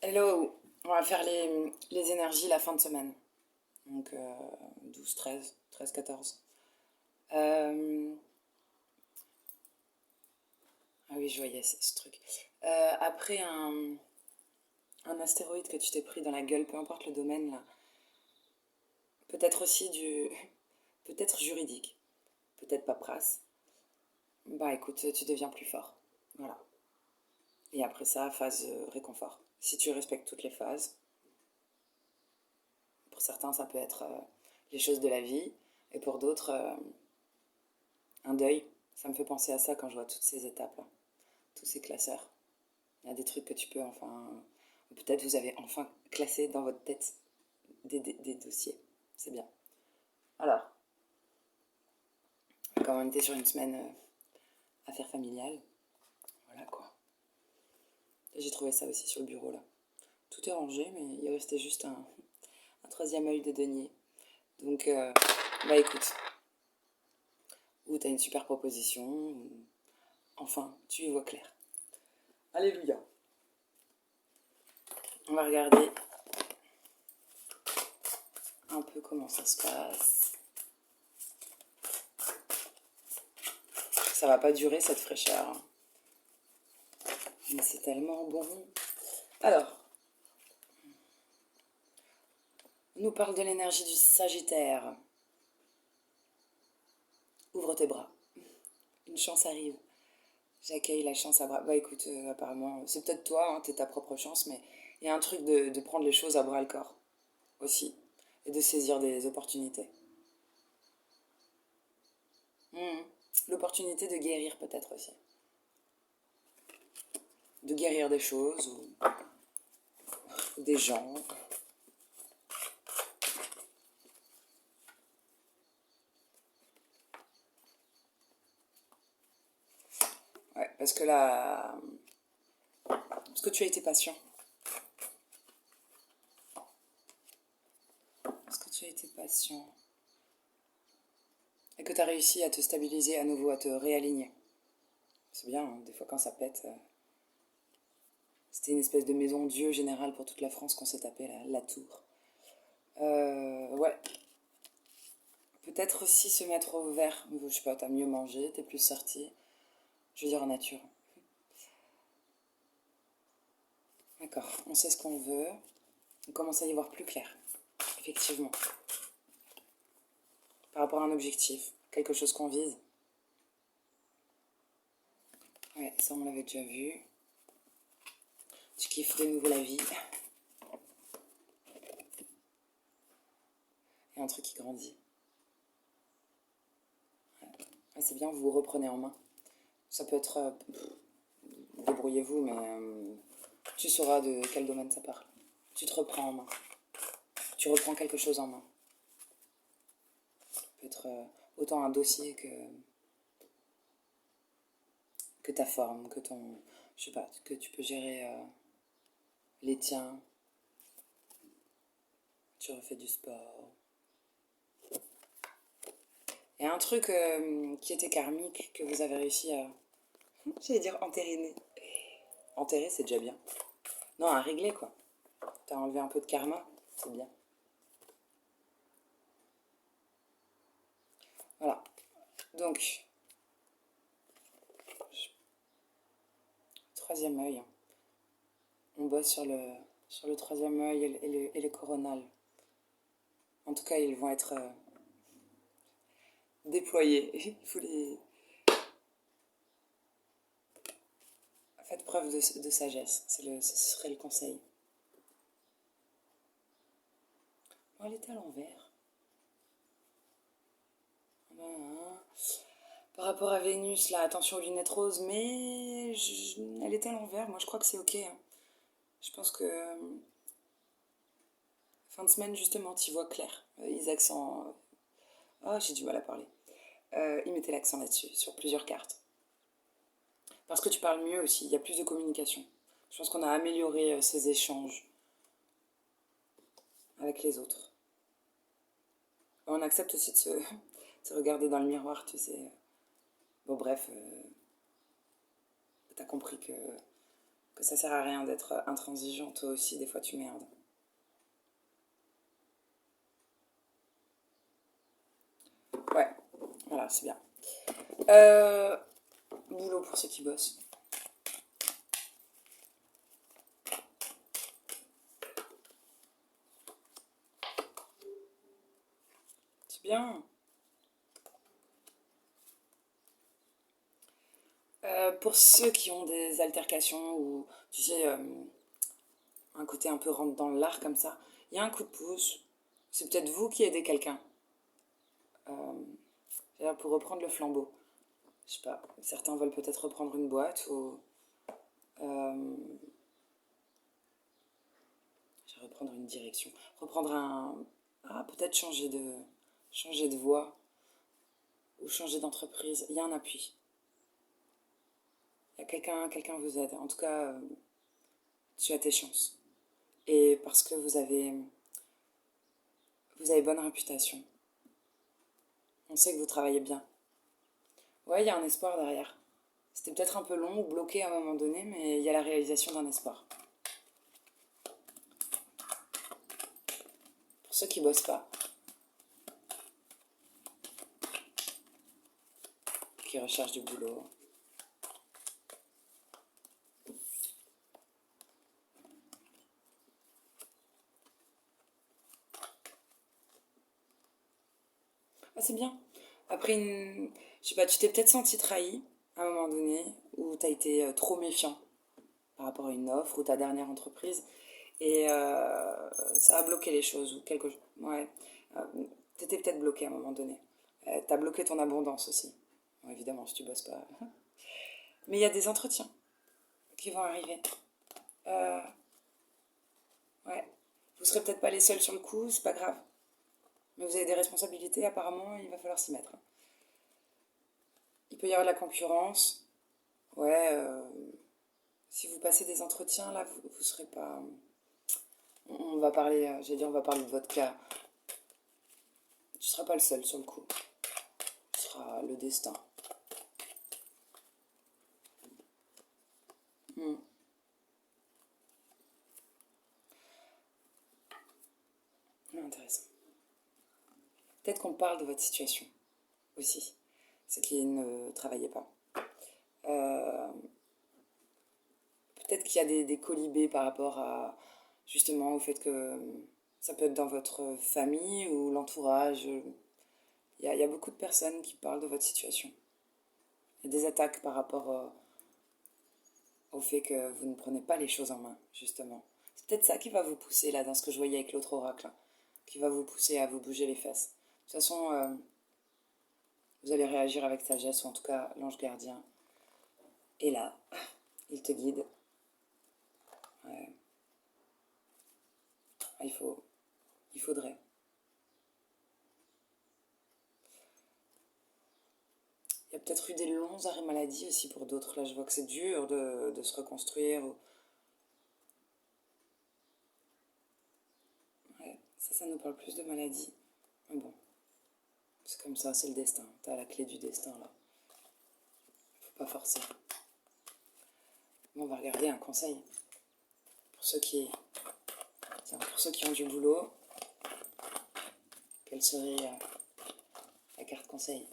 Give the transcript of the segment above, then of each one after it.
Hello, on va faire les énergies la fin de semaine. Donc 12, 13, 13, 14. Euh, ah oui, je voyais ce truc. Après un astéroïde que tu t'es pris dans la gueule, peu importe le domaine là, peut-être aussi peut-être juridique, peut-être paperasse. Bah écoute, tu deviens plus fort. Voilà. Et après ça, phase réconfort. Si tu respectes toutes les phases, pour certains ça peut être les choses de la vie, et pour d'autres un deuil. Ça me fait penser à ça quand je vois toutes ces étapes-là, tous ces classeurs. Il y a des trucs que tu peux enfin... Ou peut-être vous avez enfin classé dans votre tête des dossiers. C'est bien. Alors, comme on était sur une semaine affaires familiales, voilà quoi. J'ai trouvé ça aussi sur le bureau là. Tout est rangé, mais il restait juste un troisième œil de denier. Donc, bah écoute, ou t'as une super proposition, ou enfin, tu y vois clair. Alléluia. On va regarder un peu comment ça se passe. Ça va pas durer cette fraîcheur. Mais c'est tellement bon. Alors, on nous parle de l'énergie du Sagittaire. Ouvre tes bras. Une chance arrive. J'accueille la chance à bras. Bah écoute, apparemment, c'est peut-être toi, hein, t'es ta propre chance, mais il y a un truc de prendre les choses à bras le corps aussi. Et de saisir des opportunités. Mhm. L'opportunité de guérir peut-être aussi. De guérir des choses ou des gens. Ouais, parce que là... Parce que tu as été patient. Parce que tu as été patient. Et que tu as réussi à te stabiliser à nouveau, à te réaligner. C'est bien, hein, des fois quand ça pète. C'était une espèce de maison Dieu générale pour toute la France qu'on s'est tapé, la tour. Ouais. Peut-être aussi se mettre au vert. Je sais pas, t'as mieux mangé, t'es plus sorti. Je veux dire en nature. D'accord, on sait ce qu'on veut. On commence à y voir plus clair. Effectivement. Par rapport à un objectif. Quelque chose qu'on vise. Ouais, ça on l'avait déjà vu. Tu kiffes de nouveau la vie. Et un truc qui grandit. Ouais, c'est bien, vous vous reprenez en main. Ça peut être... débrouillez-vous, mais tu sauras de quel domaine ça parle. Tu te reprends en main. Tu reprends quelque chose en main. Ça peut être autant un dossier que ta forme, que ton... Je sais pas, que tu peux gérer les tiens. Tu refais du sport. Et un truc qui était karmique, que vous avez réussi à... J'allais dire entériner. Enterrer, c'est déjà bien. Non, à régler, quoi. T'as enlevé un peu de karma, c'est bien. Voilà. Donc, troisième œil. On bosse sur le troisième œil et le coronal. En tout cas, ils vont être déployés. Il faut les... Faites preuve de sagesse. Ce serait le conseil. Bon, elle était à l'envers. Hein. Par rapport à Vénus, là, attention aux lunettes roses, mais elle était à l'envers. Moi, je crois que c'est ok, hein. Je pense que fin de semaine, justement, tu vois clair. Ils accent... Oh, j'ai du mal à parler. Ils mettaient l'accent là-dessus, sur plusieurs cartes. Parce que tu parles mieux aussi, il y a plus de communication. Je pense qu'on a amélioré ces échanges avec les autres. On accepte aussi de de se regarder dans le miroir, tu sais. Bon, bref, t'as compris que que ça sert à rien d'être intransigeant. Toi aussi, des fois, tu merdes. Ouais, voilà, c'est bien. Euh, Boulot pour ceux qui bossent. C'est bien. Pour ceux qui ont des altercations ou, tu sais, un côté un peu rentre dans l'art comme ça, il y a un coup de pouce. C'est peut-être vous qui aidez quelqu'un. Pour reprendre le flambeau. Je sais pas, certains veulent peut-être reprendre une boîte ou euh, je vais reprendre une direction. Reprendre un... Ah, peut-être changer de voie ou changer d'entreprise. Il y a un appui. Il y a quelqu'un vous aide. En tout cas, tu as tes chances. Et parce que vous avez bonne réputation. On sait que vous travaillez bien. Ouais, il y a un espoir derrière. C'était peut-être un peu long ou bloqué à un moment donné, mais il y a la réalisation d'un espoir. Pour ceux qui bossent pas, qui recherchent du boulot. Ah, c'est bien. Après une... Je sais pas, tu t'es peut-être senti trahi à un moment donné, ou t'as été trop méfiant par rapport à une offre ou ta dernière entreprise, et ça a bloqué les choses, ou quelque chose. Ouais. Euh, T'étais peut-être bloqué à un moment donné. T'as bloqué ton abondance aussi. Bon, évidemment, si tu bosses pas. Mais il y a des entretiens qui vont arriver. Euh, ouais. Vous serez peut-être pas les seuls sur le coup, c'est pas grave. Mais vous avez des responsabilités, apparemment, il va falloir s'y mettre. Il peut y avoir de la concurrence. Ouais, si vous passez des entretiens, là, vous serez pas. On va parler, j'ai dit, on va parler de votre cas. Tu seras pas le seul sur le coup. Ce sera le destin. Hmm. Intéressant. Peut-être qu'on parle de votre situation aussi, ceux qui ne travaillaient pas. Euh, Peut-être qu'il y a des colibés par rapport à justement au fait que ça peut être dans votre famille ou l'entourage. Il y a beaucoup de personnes qui parlent de votre situation. Il y a des attaques par rapport au fait que vous ne prenez pas les choses en main, justement. C'est peut-être ça qui va vous pousser, là, dans ce que je voyais avec l'autre oracle, hein, qui va vous pousser à vous bouger les fesses. De toute façon, vous allez réagir avec sagesse, ou en tout cas, l'ange gardien est là. Il te guide. Ouais. Il faut, il faudrait. Il y a peut-être eu des longs arrêts maladie aussi pour d'autres. Là, je vois que c'est dur de se reconstruire. Ouais, ça nous parle plus de maladie. Mais bon, c'est comme ça, c'est le destin. T'as la clé du destin, là. Faut pas forcer. Bon, on va regarder un conseil. Pour ceux qui, tiens, pour ceux qui ont du boulot, quelle serait la carte conseil?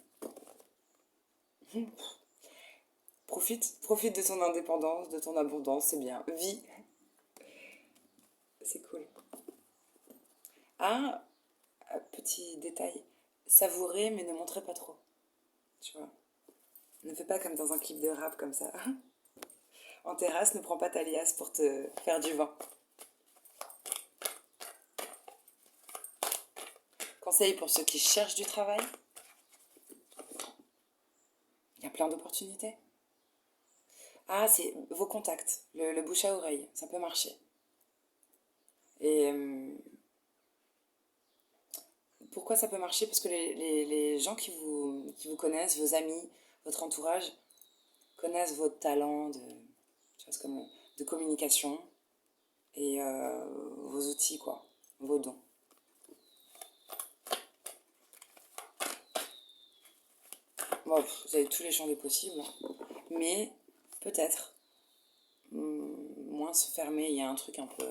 Profite de ton indépendance, de ton abondance, c'est bien. Vis, c'est cool. Ah, petit détail, savourez mais ne montrez pas trop. Tu vois, ne fais pas comme dans un clip de rap comme ça. En terrasse, ne prends pas ta liasse pour te faire du vent. Conseil pour ceux qui cherchent du travail, il y a plein d'opportunités. Ah, c'est vos contacts, le bouche à oreille, ça peut marcher. Et pourquoi ça peut marcher? Parce que les gens qui vous connaissent, vos amis, votre entourage, connaissent votre talent tu vois, comme, de communication et vos outils, quoi, vos dons. Bon, vous avez tous les champs des possibles, mais peut-être, moins se fermer. Il y a un truc un peu...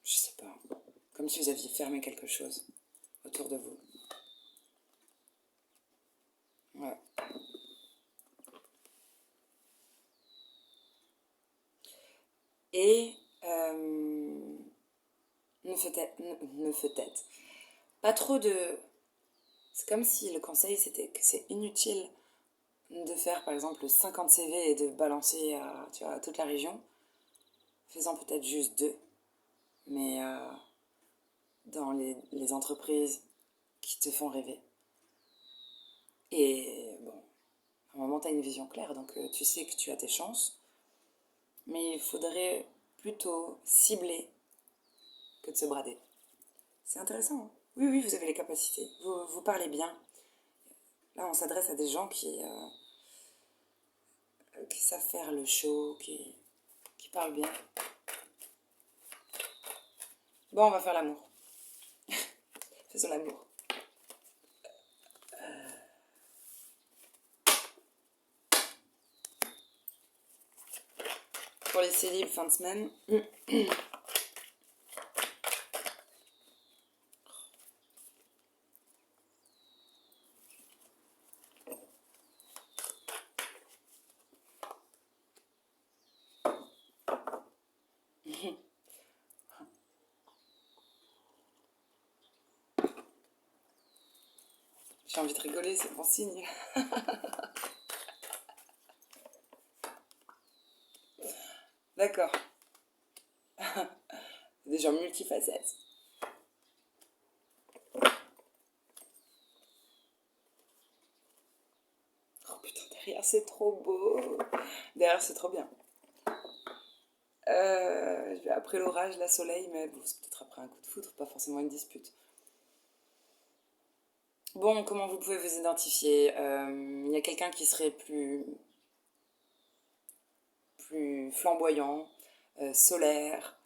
Je sais pas. Comme si vous aviez fermé quelque chose autour de vous. Ouais. Et ne peut-être. Pas trop de... C'est comme si le conseil c'était que c'est inutile de faire par exemple 50 CV et de balancer à, tu vois, à toute la région. Faisant peut-être juste 2. Mais dans les entreprises qui te font rêver. Et bon, à un moment, tu as une vision claire, donc tu sais que tu as tes chances. Mais il faudrait plutôt cibler que de se brader. C'est intéressant, hein. Oui, oui, vous avez les capacités. Vous parlez bien. Là, on s'adresse à des gens qui savent faire le show, qui parlent bien. Bon, on va faire l'amour. Faisons l'amour. Pour les célibes fin de semaine, j'ai envie de rigoler, c'est bon signe. D'accord. Des gens multifacettes. Oh putain, derrière c'est trop beau. Derrière c'est trop bien. Après l'orage, la soleil, mais bon, c'est peut-être après un coup de foudre, pas forcément une dispute. Bon, comment vous pouvez vous identifier? Il y a quelqu'un qui serait plus flamboyant, solaire,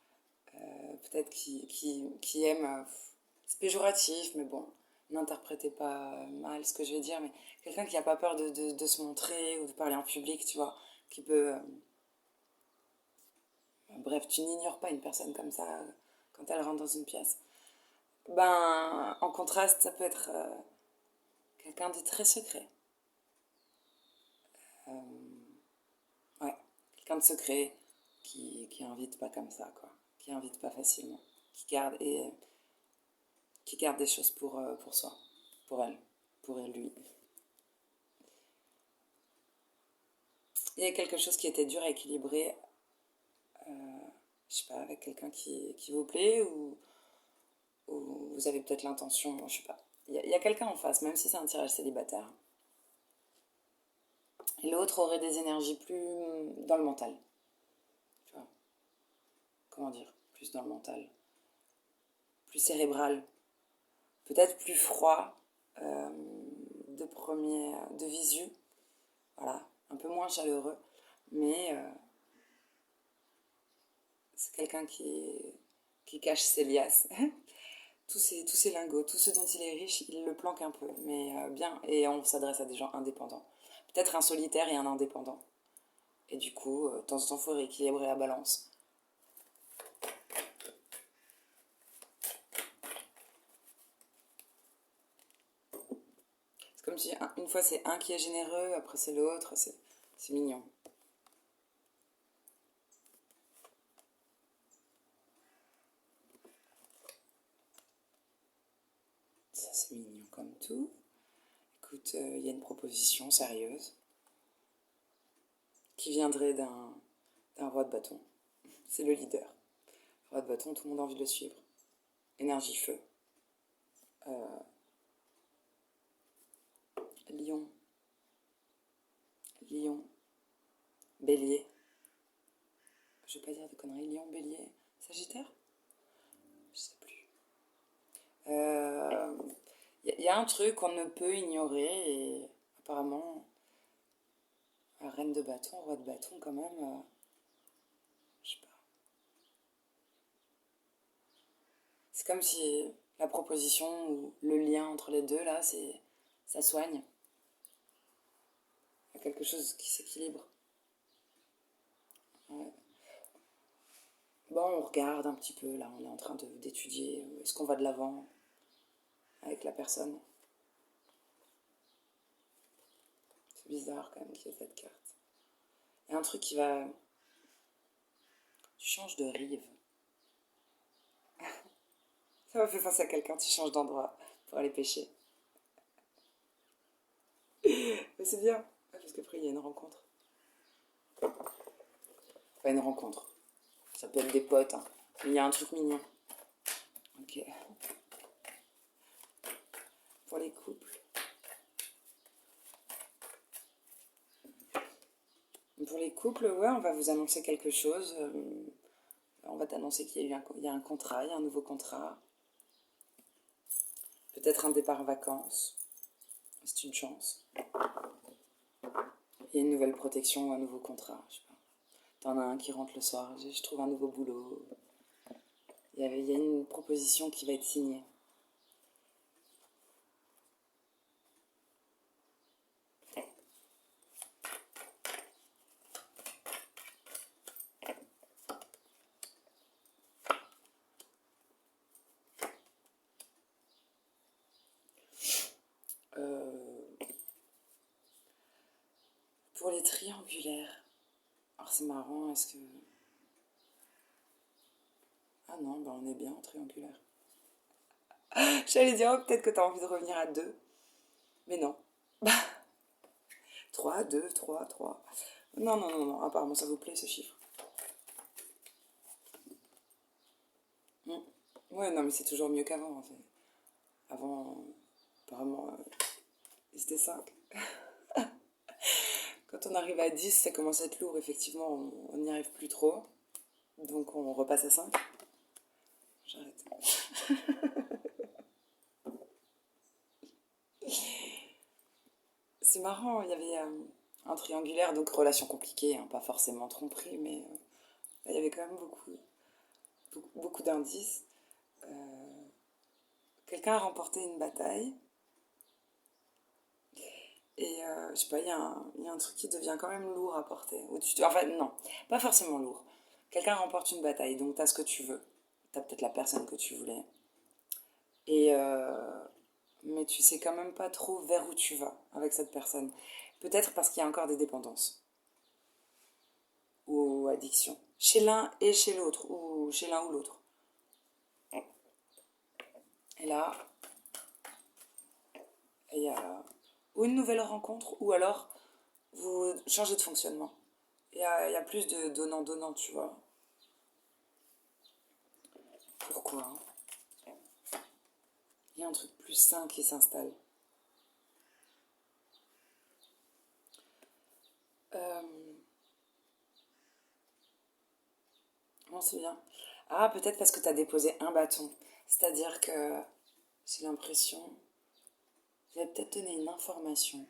peut-être qui aime... c'est péjoratif, mais bon, n'interprétez pas mal ce que je vais dire, mais quelqu'un qui n'a pas peur de se montrer ou de parler en public, tu vois, qui peut... bref, tu n'ignores pas une personne comme ça quand elle rentre dans une pièce. Ben, en contraste, ça peut être quelqu'un de très secret. Euh, ouais, quelqu'un de secret qui invite pas comme ça, quoi. Qui invite pas facilement. Qui garde des choses pour soi, pour elle, pour lui. Il y a quelque chose qui était dur à équilibrer, je sais pas, avec quelqu'un qui vous plaît ou vous avez peut-être l'intention, je sais pas. Il y a quelqu'un en face, même si c'est un tirage célibataire. Et l'autre aurait des énergies plus dans le mental. Tu vois, comment dire, plus dans le mental, plus cérébral, peut-être plus froid de visu, voilà, un peu moins chaleureux, mais c'est quelqu'un qui cache ses liasses. Tous ces lingots, tout ce dont il est riche, il le planque un peu, mais bien, et on s'adresse à des gens indépendants. Peut-être un solitaire et un indépendant. Et du coup, de temps en temps, il faut rééquilibrer la balance. C'est comme si une fois c'est un qui est généreux, après c'est l'autre, c'est mignon. Ça c'est mignon comme tout. Écoute, il y a une proposition sérieuse qui viendrait d'un roi de bâton. C'est le leader. Roi de bâton, tout le monde a envie de le suivre. Énergie feu. Euh, Lion. Lion. Bélier. Je vais pas dire de conneries. Lion, bélier. Sagittaire. Je sais plus. Y a un truc qu'on ne peut ignorer et apparemment, reine de bâton, roi de bâton quand même, je sais pas. C'est comme si la proposition ou le lien entre les deux là, ça soigne. Il y a quelque chose qui s'équilibre. Ouais. Bon, on regarde un petit peu, là, on est en train d'étudier, est-ce qu'on va de l'avant avec la personne. C'est bizarre quand même qu'il y ait cette carte. Il y a un truc qui va... Tu changes de rive. Ça m'a fait penser à quelqu'un, tu changes d'endroit pour aller pêcher. Mais c'est bien, parce qu'après il y a une rencontre. Pas une rencontre, ça peut être des potes, hein. Mais il y a un truc mignon. Ok. Pour les couples. Pour les couples, ouais, on va vous annoncer quelque chose. On va t'annoncer qu'il y a il y a un contrat, il y a un nouveau contrat. Peut-être un départ en vacances. C'est une chance. Il y a une nouvelle protection ou un nouveau contrat, je sais pas. T'en as un qui rentre le soir, je trouve un nouveau boulot. Il y a une proposition qui va être signée. Euh, pour les triangulaires, alors c'est marrant, est-ce que... Ah non, bah on est bien en triangulaire. J'allais dire, oh, peut-être que t'as envie de revenir à 2, mais non. 3, 2, 3, 3. Non, non, non, non, apparemment ça vous plaît ce chiffre. Hmm. Ouais, non, mais c'est toujours mieux qu'avant, en fait. Avant, apparemment, c'était 5. Quand on arrive à 10, ça commence à être lourd, effectivement, on n'y arrive plus trop. Donc on repasse à 5. J'arrête. C'est marrant, il y avait un triangulaire, donc relation compliquée, hein, pas forcément tromperie, mais il y avait quand même beaucoup d'indices. Euh, Quelqu'un a remporté une bataille, et je sais pas, il y a un truc qui devient quand même lourd à porter. Enfin, non, pas forcément lourd. Quelqu'un remporte une bataille, donc t'as ce que tu veux. T'as peut-être la personne que tu voulais. Et mais tu sais quand même pas trop vers où tu vas avec cette personne. Peut-être parce qu'il y a encore des dépendances ou addictions. Chez l'un et chez l'autre, ou chez l'un ou l'autre. Et là, il y a ou une nouvelle rencontre, ou alors vous changez de fonctionnement. Il y a plus de donnant-donnant, tu vois. Pourquoi, hein? Il y a un truc plus sain qui s'installe. Euh, non, c'est bien. Ah, peut-être parce que tu as déposé un bâton. C'est-à-dire que j'ai l'impression, vous avez peut-être donné une information.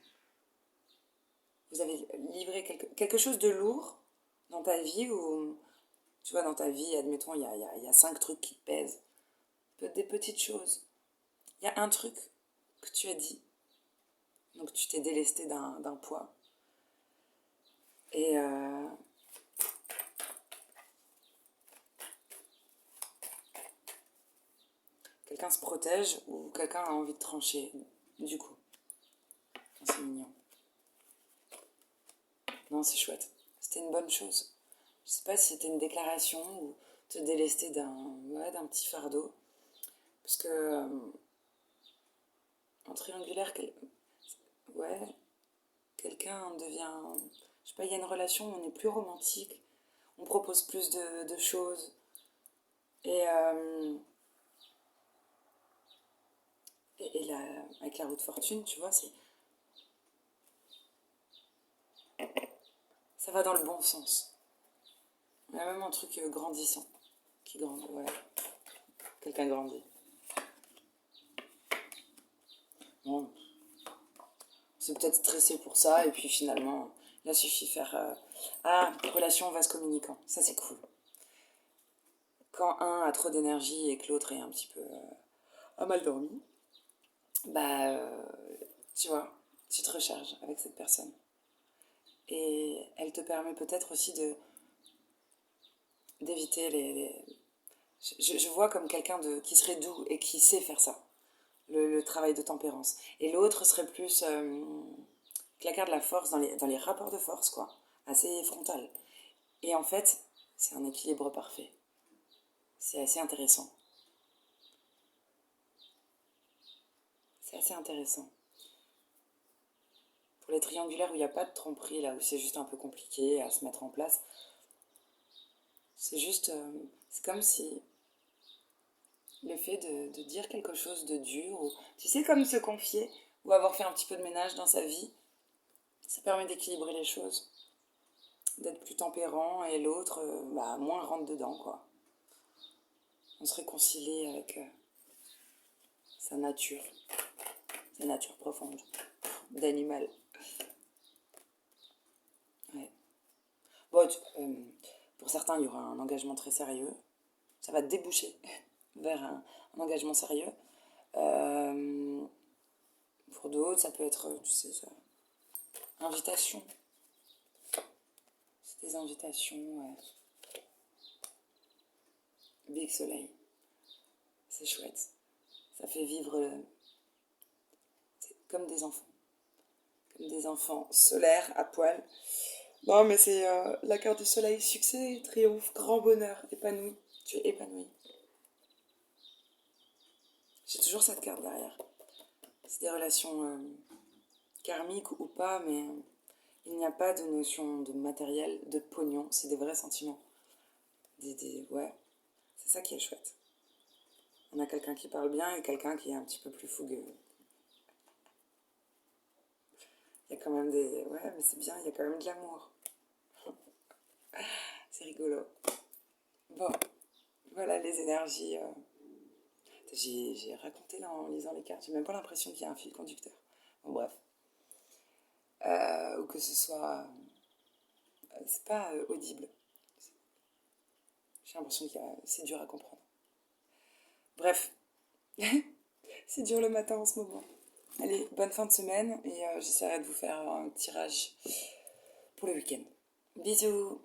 Vous avez livré quelque chose de lourd dans ta vie, ou, tu vois, dans ta vie, admettons, il y a 5 trucs qui te pèsent. Des petites choses. Il y a un truc que tu as dit, donc tu t'es délesté d'un poids. Et quelqu'un se protège ou quelqu'un a envie de trancher, du coup. C'est mignon. Non, c'est chouette. C'était une bonne chose. Je sais pas si c'était une déclaration ou te délester d'un petit fardeau. Parce que en triangulaire, ouais, quelqu'un devient... Je sais pas, il y a une relation où on est plus romantique, on propose plus de choses. Et, et avec la roue de fortune, tu vois, ça va dans le bon sens. Il y a même un truc grandissant, qui grandit, ouais. Quelqu'un grandit. Bon, c'est peut-être stressé pour ça, et puis finalement, il a suffi de faire... Ah, relation vase communicant, ça c'est cool. Quand un a trop d'énergie et que l'autre est un petit peu a mal dormi, bah, tu vois, tu te recharges avec cette personne. Et elle te permet peut-être aussi d'éviter je vois comme quelqu'un qui serait doux et qui sait faire ça, le travail de tempérance. Et l'autre serait plus claquer de la force dans les rapports de force, quoi, assez frontal. Et en fait, c'est un équilibre parfait. C'est assez intéressant. C'est assez intéressant. Pour les triangulaires où il n'y a pas de tromperie, là où c'est juste un peu compliqué à se mettre en place, c'est juste. C'est comme si le fait de dire quelque chose de dur, ou tu sais, comme se confier, ou avoir fait un petit peu de ménage dans sa vie, ça permet d'équilibrer les choses, d'être plus tempérant, et l'autre, bah, moins rentre dedans, quoi. On se réconcilie avec sa nature profonde, d'animal. Ouais. Bon, pour certains, il y aura un engagement très sérieux. Ça va déboucher vers un engagement sérieux. Euh, pour d'autres, ça peut être, tu sais, ça, invitation. C'est des invitations, ouais. Big soleil. C'est chouette. Ça fait vivre comme des enfants. Comme des enfants solaires, à poil. Non, mais c'est la carte du soleil, succès, triomphe, grand bonheur, épanoui. Tu es épanoui. J'ai toujours cette carte derrière. C'est des relations karmiques ou pas, mais il n'y a pas de notion de matériel, de pognon. C'est des vrais sentiments. Ouais, c'est ça qui est chouette. On a quelqu'un qui parle bien et quelqu'un qui est un petit peu plus fougueux. Il y a quand même des... Ouais, mais c'est bien, il y a quand même de l'amour. C'est rigolo. Bon, voilà les énergies. J'ai raconté là en lisant les cartes, j'ai même pas l'impression qu'il y a un fil conducteur. Bon, bref. Ou que ce soit. C'est pas audible. J'ai l'impression que c'est dur à comprendre. Bref, c'est dur le matin en ce moment. Allez, bonne fin de semaine et j'essaierai de vous faire un tirage pour le week-end. Bisous!